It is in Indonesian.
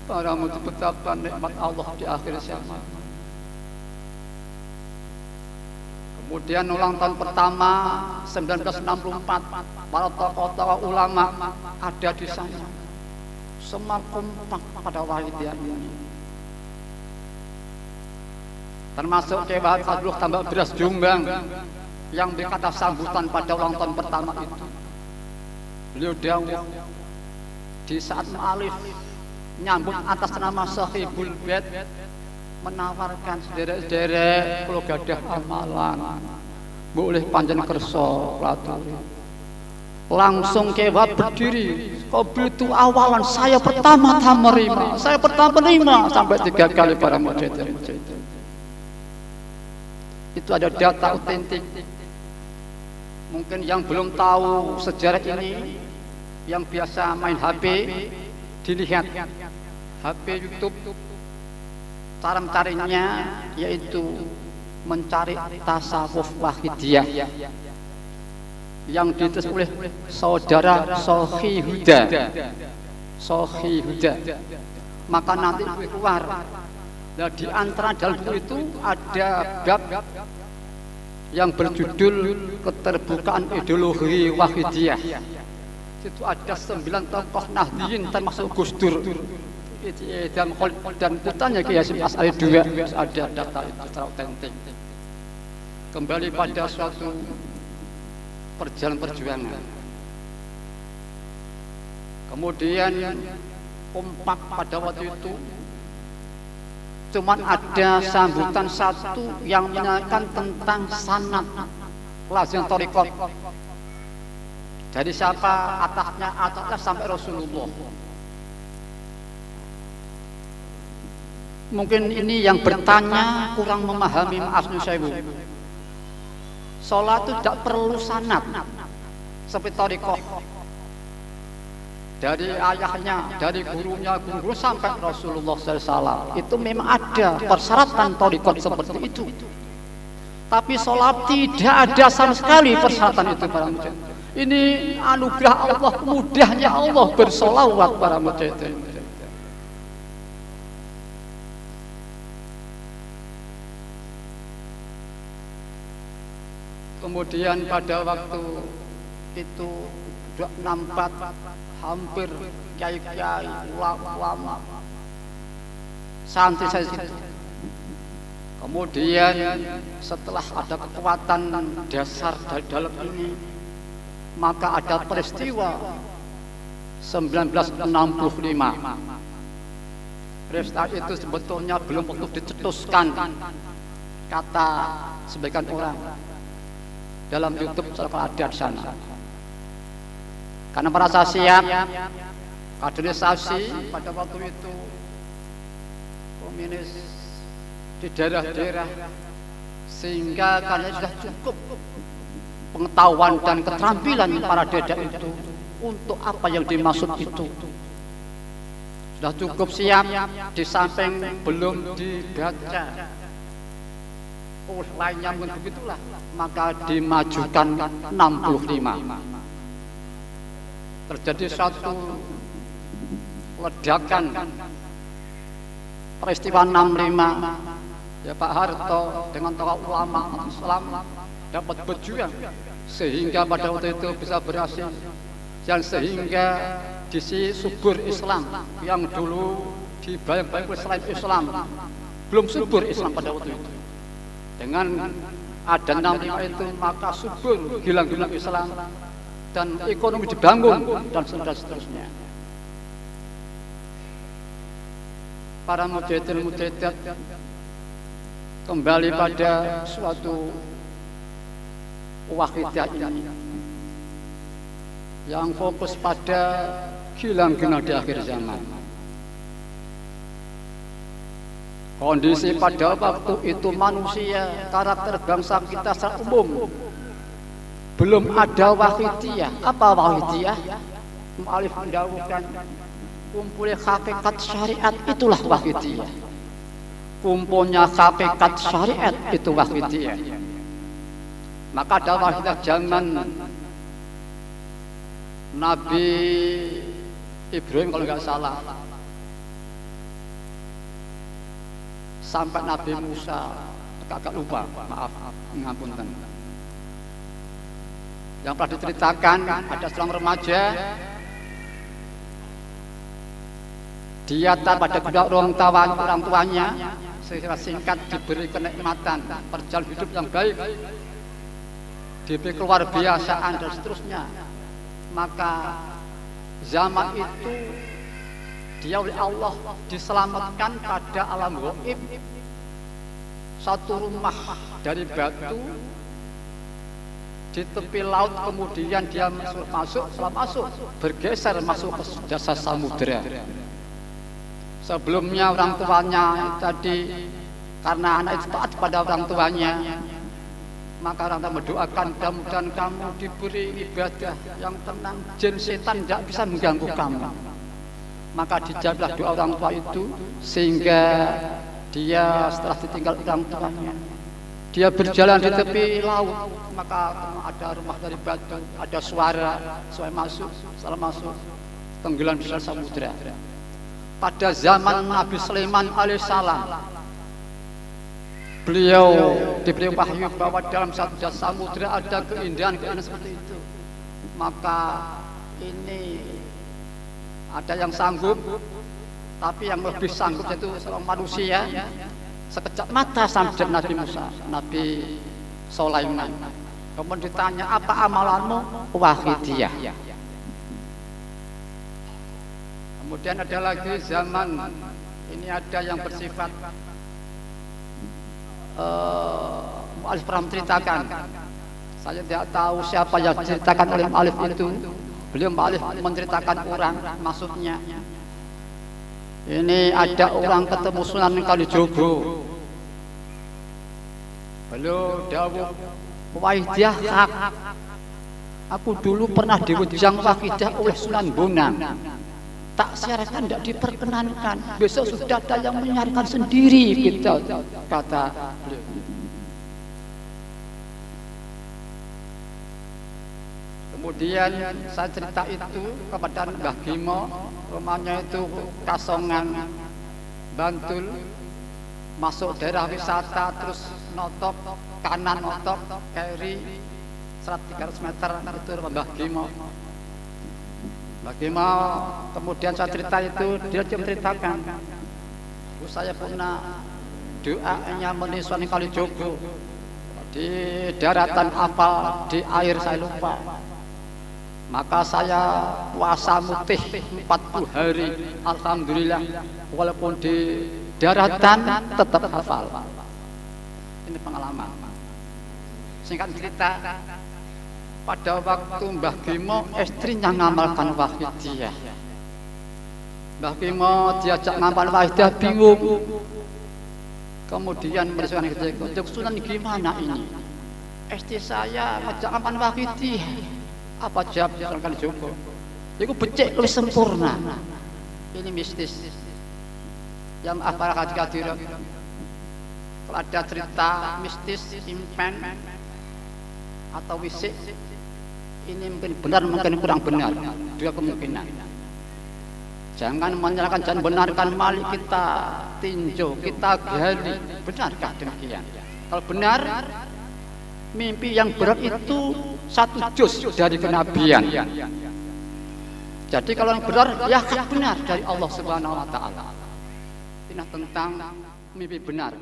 Para murid betapa nikmat Allah di akhir zaman. Kemudian ulang tahun pertama 1964, para tokoh-tokoh ulama ada di sana. Semua kompak pada wahidiyah ini. Termasuk Kyai Fadlul Tambak Beras Jombang yang berkata sambutan pada ulang tahun pertama itu. Beliau dawuh di saat mu'alif nyambut atas nama Sahibul Bait, menawarkan sederek-sederek kula gadah amalan boleh panjen kersa laturi. Langsung Kyai berdiri, qabil itu awalan saya pertama menerima, saya pertama menerima sampai 3 kali para mujahid. Itu ada data otentik. Mungkin yang belum tahu sejarah ini, yang biasa main HP, dilihat HP YouTube, cara mencarinya yaitu mencari tasawuf wahidiyah yang ditulis oleh saudara Sohi Huda. Sohi Huda. Maka nanti keluar. Nah, di antara dalam buku itu ada bab yang berjudul keterbukaan ideologi wahidiyah. Itu ada 9 tokoh Nahdliyin termasuk Gus Dur, dan putranya Kiai Hasyim Asy'ari II. Ada data itu secara otentik. Kembali pada suatu perjalanan perjuangan. Kemudian kompak pada waktu itu cuman ada sambutan satu yang menyatakan tentang sanad lazim thariqat. Jadi siapa atasnya sampai Rasulullah. Mungkin ini yang bertanya kurang memahami, maaf nusyaibu. Salat itu tidak perlu sanad seperti thariqah. Dari ayahnya, dari gurunya, guru sampai Rasulullah SAW. Itu memang ada persyaratan thariqat seperti itu. Tapi sholat tidak ada sama sekali persyaratan itu para mujahid. Ini anugerah Allah, mudahnya Allah bersolawat para mujahid. Kemudian pada waktu itu 64 hampir kiai-kiai ulama santri saya situ. Kemudian setelah ada kekuatan dasar dari dalam ini, maka ada peristiwa 1965. Peristiwa itu sebetulnya belum waktu dicetuskan, kata sebagian orang dalam YouTube kalau ada di sana. Karena merasa siap kaderisasi pada waktu itu komunis di daerah-daerah, sehingga karena sudah cukup pengetahuan dan keterampilan para deda itu untuk apa yang dimaksud itu, sudah cukup siap. Di samping belum dibaca oleh lainnya begitulah, maka dimajukan 65. Terjadi satu ledakan peristiwa 65. Ya, Pak Harto dengan tokoh ulama Islam dapat berjuang sehingga pada waktu itu bisa berhasil, dan sehingga di sisi subur Islam yang dulu dibayang-bayang selain Islam, belum subur Islam pada waktu itu. Dengan ada 65 itu, maka subur gilang-gilang Islam dan ekonomi dibangun dan seterusnya. Para mujahidin-mujahidat kembali pada suatu wahidiyah ini yang fokus pada gilang-gilang di akhir zaman. Kondisi pada waktu itu manusia, karakter bangsa kita secara umum belum ada wahidiyah. Apa wahidiyah? Mu'alif mendawuhkan kumpulnya hakikat syariat, itulah wahidiyah. Kumpulnya hakikat syariat itu wahidiyah. Maka ada wahidiyah zaman Nabi Ibrahim kalau nggak salah. sampai Nabi Musa, agak lupa, maaf, ngapunten. Yang pernah diceritakan ada seorang remaja, dia pada kedua orang tuanya secara singkat diberi kenikmatan perjalanan hidup yang baik, diberi keluarbiasaan dan seterusnya. Maka zaman itu dia oleh Allah diselamatkan pada alam gaib, satu rumah dari batu di tepi laut, kemudian dia setelah masuk bergeser masuk ke dasar samudera. Sebelumnya orang tuanya tadi, karena anak itu taat pada orang tuanya, maka orang tua mendoakan mudah-mudahan kamu diberi ibadah yang tenang, jin setan tidak bisa mengganggu kamu. Maka dijawablah doa orang tua itu, sehingga dia setelah ditinggal orang tuanya, dia berjalan di tepi laut, maka ada rumah dari batu, ada suara masuk, salah masuk, tenggelam di samudera. Pada zaman Nabi Sulaiman alaihissalam, beliau diberi wahyu bahwa dalam satu samudera ada keindahan seperti itu. Maka ini ada yang sanggup, tapi yang lebih sanggup itu seorang manusia. Sekejap mata sampai Nabi Musa, Nabi Sulaiman. Kemudian ditanya, apa amalanmu? Wahidiyah. Kemudian ada lagi zaman ini ada yang bersifat mu'alif pernah menceritakan. Saya tidak tahu siapa yang diceritakan oleh mu'alif itu. Beliau mu'alif menceritakan orang, maksudnya ini ada orang ketemu Sunan Kalijogo. Beliau dawuh, Wahidiyah, aku dulu pernah diwejang Wahidah oleh Sunan Bonang. Tak siarkan, tidak diperkenankan. Besok sudah ada yang menyiarkan sendiri, gitu, kata beliau. Kemudian saya cerita itu kepada Mbah Gimo, rumahnya itu Kasongan, Bantul, masuk daerah wisata, terus notok kanan, notok kiri 300 meter itu rumah Mbah Gimo. Mbah Gimo, kemudian saya cerita itu, dia menceritakan, saya pernah doanya menisuan Kalijogo di daratan apa, di air saya lupa. Maka saya puasa mutih 40 hari, alhamdulillah, walaupun di daratan tetap hafal. Ini pengalaman. Singkat cerita, pada waktu Mbah Gimo istrinya ngamalkan Wahidiyah. Mbah Gimo diajak ngamal Wahidiyah, bingung. Kemudian merespon untuk Sunan gimana ini? Istri saya ngajak ngamal Wahidiyah. Apa jawab Sunan Kalijogo? Itu becek lebih sempurna. Ini mistis. Yang apa kadir? Kalau ada cerita mistis, impen atau wisik, ini mungkin benar, mungkin kurang benar. Dua kemungkinan. Jangan menyalahkan, jangan benarkan, mari kita tinjau, kita gali. Benarkah demikian? Kalau benar, mimpi yang berat itu satu juz dari kenabian. Jadi kalau yang benar, ya benar dari Allah Subhanahu wa Ta'ala. Ini tentang mimpi benar.